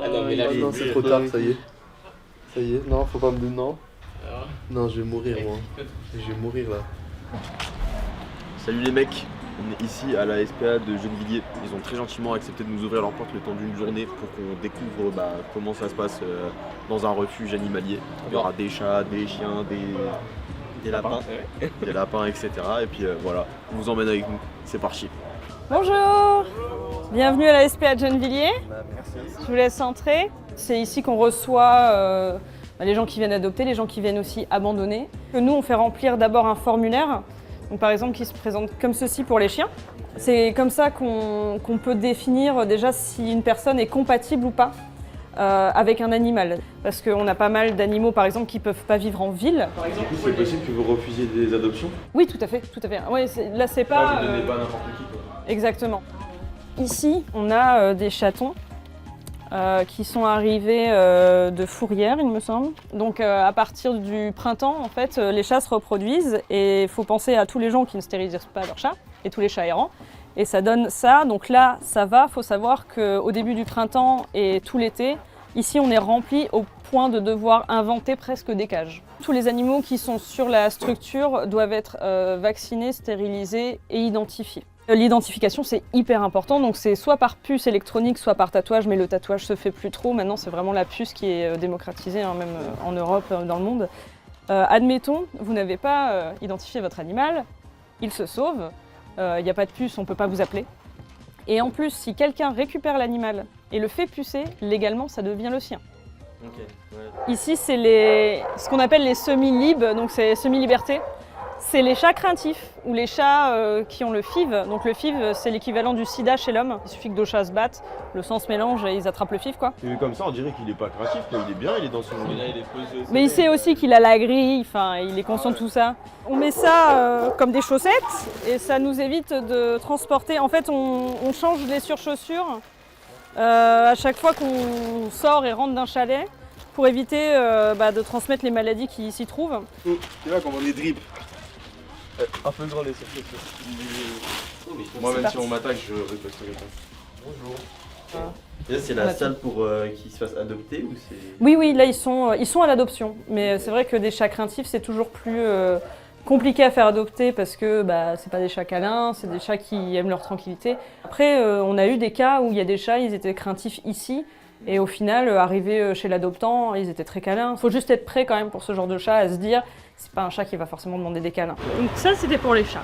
Ah non, mais là, non, c'est trop tard, ça y est. Ça y est, non, faut pas me dire non. Non, je vais mourir, moi. Je vais mourir, là. Salut les mecs, on est ici à la SPA de Gennevilliers. Ils ont très gentiment accepté de nous ouvrir leurs portes le temps d'une journée pour qu'on découvre comment ça se passe dans un refuge animalier. Il y aura des chats, des chiens, des lapins, des lapins, etc. Et puis voilà, on vous emmène avec nous. C'est parti. Bonjour, bienvenue à la SPA de Gennevilliers. Merci. Je vous laisse entrer. C'est ici qu'on reçoit les gens qui viennent adopter, les gens qui viennent aussi abandonner. Nous, on fait remplir d'abord un formulaire, donc, par exemple qui se présente comme ceci pour les chiens. C'est comme ça qu'on peut définir déjà si une personne est compatible ou pas avec un animal. Parce qu'on a pas mal d'animaux, par exemple, qui ne peuvent pas vivre en ville. Par exemple, Du coup, c'est possible que vous refusiez des adoptions? oui, tout à fait, tout à fait. Ouais, là, c'est pas... Vous ne donnez pas à n'importe qui, quoi. Exactement. Ici, on a des chatons qui sont arrivés de Fourrière, il me semble. Donc à partir du printemps, en fait, les chats se reproduisent et il faut penser à tous les gens qui ne stérilisent pas leurs chats et tous les chats errants. Et ça donne ça. Donc là, ça va. Il faut savoir qu'au début du printemps et tout l'été, ici, on est rempli au point de devoir inventer presque des cages. Tous les animaux qui sont sur la structure doivent être vaccinés, stérilisés et identifiés. L'identification, c'est hyper important, donc c'est soit par puce électronique, soit par tatouage, mais le tatouage se fait plus trop. Maintenant, c'est vraiment la puce qui est démocratisée, hein, même en Europe, dans le monde. Admettons, vous n'avez pas identifié votre animal, il se sauve, il n'y a pas de puce, on ne peut pas vous appeler. Et en plus, si quelqu'un récupère l'animal et le fait pucer, légalement, ça devient le sien. Okay, ouais. Ici, c'est ce qu'on appelle les semi-libes, donc c'est semi-liberté. C'est les chats craintifs ou les chats qui ont le FIV. Donc le FIV, c'est l'équivalent du sida chez l'homme. Il suffit que deux chats se battent, le sang se mélange et ils attrapent le FIV, quoi. Et comme ça, on dirait qu'il est pas craintif, quoi. Il est bien, il est dans son... Mais il sait aussi qu'il a la grille, enfin, il est conscient de tout ça. On met ça comme des chaussettes et ça nous évite de transporter. En fait, on change les surchaussures à chaque fois qu'on sort et rentre d'un chalet pour éviter de transmettre les maladies qui s'y trouvent. C'est là qu'on vend des drips. Un peu grand les surfaces. Moi, même si on m'attaque, je riposterai pas. Bonjour. Et là, c'est la salle pour qu'ils se fassent adopter ou c'est... Oui, là ils sont à l'adoption. Mais c'est vrai que des chats craintifs, c'est toujours plus compliqué à faire adopter parce que c'est pas des chats câlins, c'est des chats qui aiment leur tranquillité. Après, on a eu des cas où il y a des chats, ils étaient craintifs ici. Et au final, arrivés chez l'adoptant, ils étaient très câlins. Il faut juste être prêt quand même pour ce genre de chat à se dire c'est pas un chat qui va forcément demander des câlins. Donc ça, c'était pour les chats.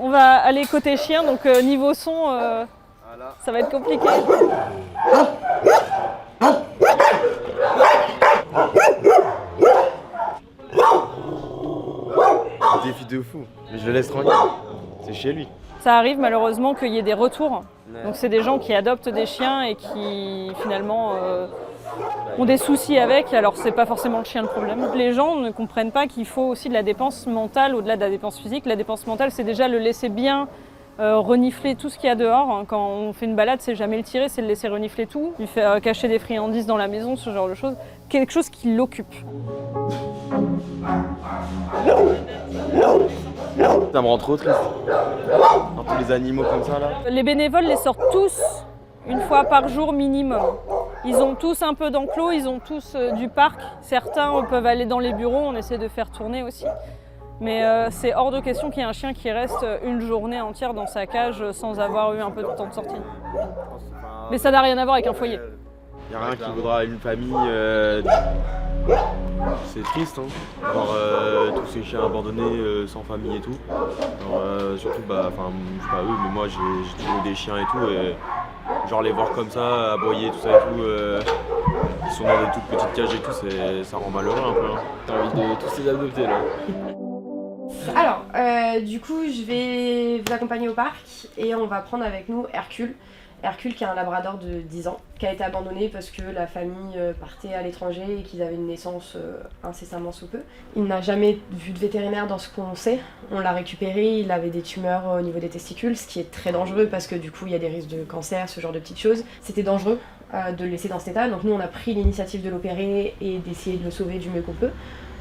On va aller côté chien, donc niveau son, ça va être compliqué. Défi de fou, mais je le laisse tranquille, c'est chez lui. Ça arrive malheureusement qu'il y ait des retours. Donc c'est des gens qui adoptent des chiens et qui finalement ont des soucis avec, alors c'est pas forcément le chien le problème. Les gens ne comprennent pas qu'il faut aussi de la dépense mentale au-delà de la dépense physique. La dépense mentale, c'est déjà le laisser bien renifler tout ce qu'il y a dehors. Quand on fait une balade, c'est jamais le tirer, c'est le laisser renifler tout, lui faire cacher des friandises dans la maison, ce genre de choses. Quelque chose qui l'occupe. Ça me rend trop triste. Dans tous les animaux comme ça là. Les bénévoles les sortent tous une fois par jour minimum. Ils ont tous un peu d'enclos, ils ont tous du parc. Certains peuvent aller dans les bureaux, on essaie de faire tourner aussi. Mais c'est hors de question qu'il y ait un chien qui reste une journée entière dans sa cage sans avoir eu un peu de temps de sortie. Mais ça n'a rien à voir avec un foyer. Il n'y a rien qui vaudra une famille. C'est triste, hein, voir tous ces chiens abandonnés sans famille et tout. Alors, surtout, je sais pas eux, mais moi j'ai toujours eu des chiens et tout. Et genre les voir comme ça, aboyer, tout ça et tout, ils sont dans des toutes petites cages et tout, ça rend malheureux un peu. Hein. T'as envie de tous les adopter là. Alors, du coup, je vais vous accompagner au parc et on va prendre avec nous Hercule. Hercule qui est un labrador de 10 ans, qui a été abandonné parce que la famille partait à l'étranger et qu'ils avaient une naissance incessamment sous peu. Il n'a jamais vu de vétérinaire dans ce qu'on sait. On l'a récupéré, il avait des tumeurs au niveau des testicules, ce qui est très dangereux parce que du coup il y a des risques de cancer, ce genre de petites choses. C'était dangereux de le laisser dans cet état, donc nous on a pris l'initiative de l'opérer et d'essayer de le sauver du mieux qu'on peut.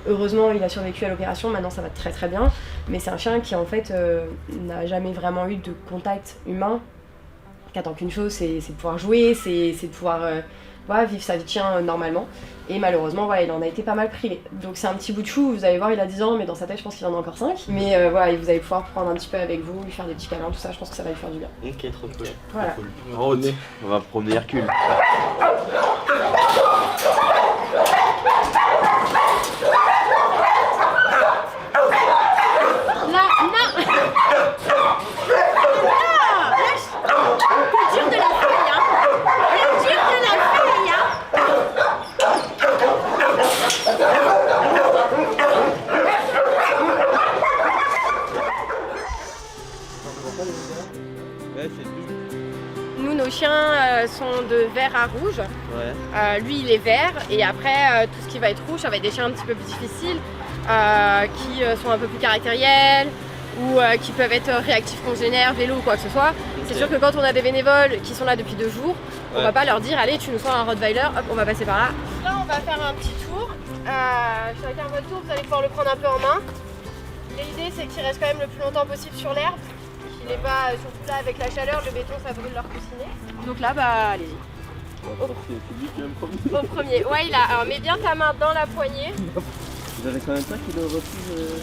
Heureusement, il a survécu à l'opération, maintenant ça va très très bien, mais c'est un chien qui en fait n'a jamais vraiment eu de contact humain, qu'attend qu'une chose, c'est de pouvoir jouer, c'est de pouvoir vivre sa vie de chien normalement. Et malheureusement, il en a été pas mal privé. Donc c'est un petit bout de chou, vous allez voir, il a 10 ans, mais dans sa tête, je pense qu'il en a encore 5. Mais vous allez pouvoir prendre un petit peu avec vous, lui faire des petits câlins, tout ça, je pense que ça va lui faire du bien. Ok, trop cool. Voilà. Cool. En route, on va promener Hercule. Nous, nos chiens sont de vert à rouge. Ouais. Lui, il est vert. Et après, tout ce qui va être rouge, ça va être des chiens un petit peu plus difficiles, qui sont un peu plus caractériels ou qui peuvent être réactifs congénères, vélo ou quoi que ce soit. C'est sûr que quand on a des bénévoles qui sont là depuis 2 jours, on va pas leur dire allez, tu nous sois un Rottweiler, hop, on va passer par là. Là, on va faire un petit tour. Chacun votre tour, vous allez pouvoir le prendre un peu en main. L'idée, c'est qu'il reste quand même le plus longtemps possible sur l'herbe. Il n'est pas, surtout là avec la chaleur, le béton ça brûle leur coussinet. Donc là, allez-y. Au premier. Ouais, alors mets bien ta main dans la poignée. Vous avez quand même ça qu'il est refuge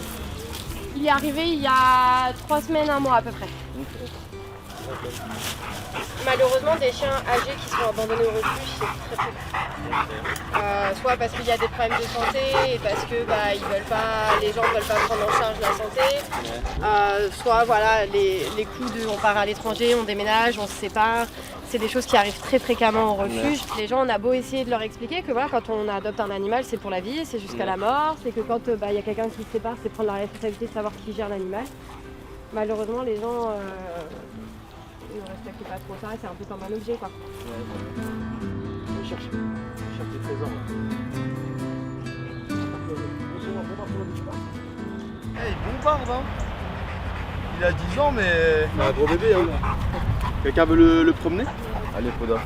Il est arrivé il y a 3 semaines, 1 mois à peu près. Malheureusement, des chiens âgés qui sont abandonnés au refuge, c'est très peu. Soit parce qu'il y a des problèmes de santé et parce que ils veulent pas, les gens ne veulent pas prendre en charge la santé. Soit les coups de on part à l'étranger, on déménage, on se sépare. C'est des choses qui arrivent très fréquemment au refuge. Les gens, on a beau essayer de leur expliquer que quand on adopte un animal, c'est pour la vie, c'est jusqu'à la mort. C'est que quand y a quelqu'un qui se sépare, c'est prendre la responsabilité de savoir qui gère l'animal. Malheureusement, les gens ne respectent pas trop ça, c'est un peu comme un objet quoi. Cherche des trésors. Il bombarde hein. Il a 10 ans mais... Un gros bébé hein. Quelqu'un veut le promener? Allez Poda.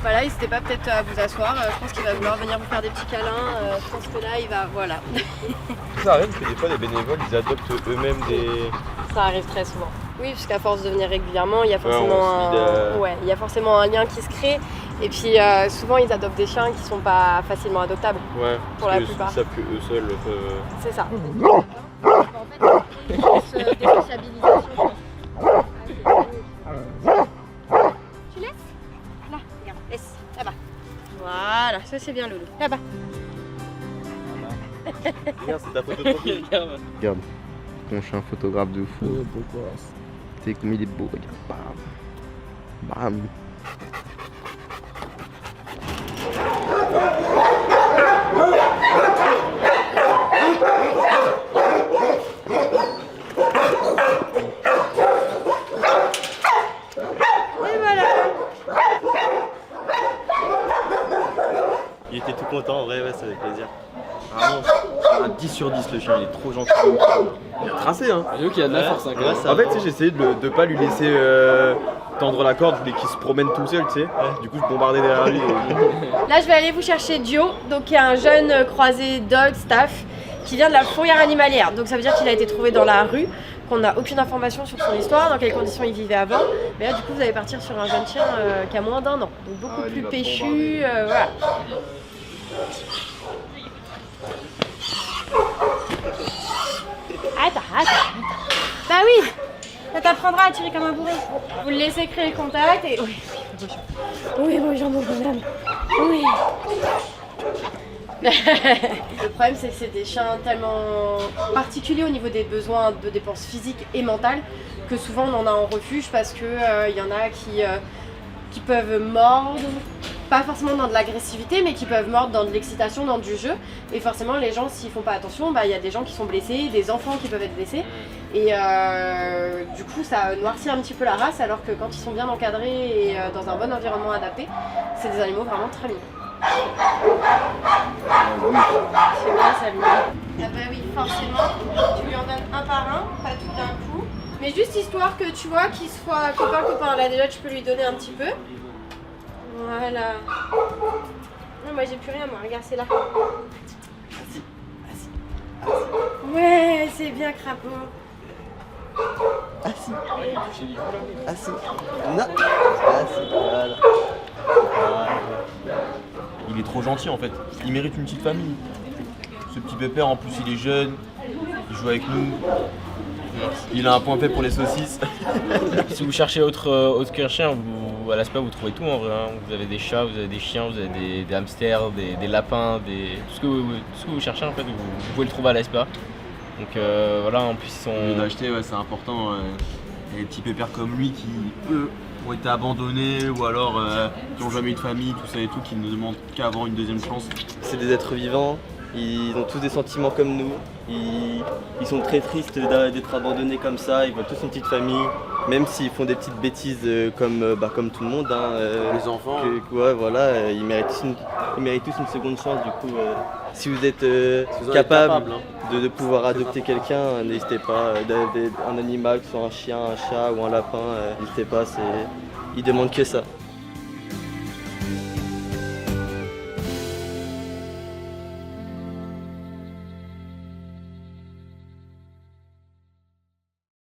Voilà, n'hésitez pas peut-être à vous asseoir, je pense qu'il va vouloir venir vous faire des petits câlins, je pense que là il va, voilà. Ça arrive que des fois les bénévoles ils adoptent eux-mêmes des... Ça arrive très souvent. Oui, puisqu'à force de venir régulièrement, il y a forcément, il y a forcément un lien qui se crée. Et puis souvent ils adoptent des chiens qui sont pas facilement adoptables. Ouais, pour la plupart. Ils savent que eux seuls peuvent... C'est ça. En fait, des sociabilisations. Tu laisses? Là, regarde, laisse, là-bas. Voilà, ça c'est bien Loulou. Là-bas. Regarde, c'est ta photo de profil. Regarde, ton chien photographe de fou. Tu sais comme il est beau, regarde. Bam. Bam. Et voilà. Il était tout content, en vrai, ouais, c'est avec plaisir. Vraiment, un 10 sur 10 le chien, il est trop gentil. Il a tracé hein. J'avoue qu'il y a de la force hein, quand même. En fait, tu sais, j'ai essayé de pas lui laisser tendre la corde, je voulais qu'il se promène tout seul, tu sais. Du coup, je bombardais derrière lui. Là, je vais aller vous chercher Dio, donc qui est un jeune croisé dog staff qui vient de la fourrière animalière. Donc ça veut dire qu'il a été trouvé dans la rue, qu'on n'a aucune information sur son histoire, dans quelles conditions il vivait avant. Mais là, du coup, vous allez partir sur un jeune chien qui a moins d'1 an, donc beaucoup plus péchu, voilà. Attends. Bah oui, ça t'apprendra à tirer comme un bourré. Vous le laissez créer le contact et... Oui, bonjour madame. Oui. Le problème c'est que c'est des chiens tellement particuliers au niveau des besoins de dépenses physiques et mentales que souvent on en a en refuge parce que y en a qui peuvent mordre, pas forcément dans de l'agressivité mais qui peuvent mordre dans de l'excitation, dans du jeu et forcément les gens s'ils font pas attention, il y a des gens qui sont blessés, des enfants qui peuvent être blessés et du coup ça noircit un petit peu la race alors que quand ils sont bien encadrés et dans un bon environnement adapté, c'est des animaux vraiment très mignons. C'est bien ça lui. Ah bah oui, forcément, tu lui en donnes un par un, pas tout d'un coup. Mais juste histoire que tu vois qu'il soit copain. Là déjà tu peux lui donner un petit peu. Voilà. Non, moi j'ai plus rien, moi, regarde, c'est là. Vas-y. Ouais, c'est bien crapaud. Assis. Assis. Non. Assis. Voilà. Il est trop gentil en fait. Il mérite une petite famille. Ce petit pépère, en plus, il est jeune. Il joue avec nous. Il a un point fait pour les saucisses. Si vous cherchez autre qu'un chien, à l'ASPA vous trouvez tout en vrai. Hein. Vous avez des chats, vous avez des chiens, vous avez des hamsters, des lapins, tout ce que vous cherchez en fait, vous pouvez le trouver à l'ASPA. Donc voilà, en plus ils sont. D'acheter, ouais, c'est important. Il y a des petits pépères comme lui qui, eux, ont été abandonnés ou alors qui n'ont jamais eu de famille, tout ça et tout, qui ne demandent qu'à avoir une deuxième chance. C'est des êtres vivants, ils ont tous des sentiments comme nous, ils sont très tristes d'être abandonnés comme ça, ils veulent tous une petite famille, même s'ils font des petites bêtises comme tout le monde. Hein, Les enfants. Ouais, voilà, ils méritent tous une seconde chance. Du coup, si vous êtes capable de pouvoir adopter quelqu'un, n'hésitez pas, un animal, que ce soit un chien, un chat ou un lapin, n'hésitez pas, ils demandent que ça.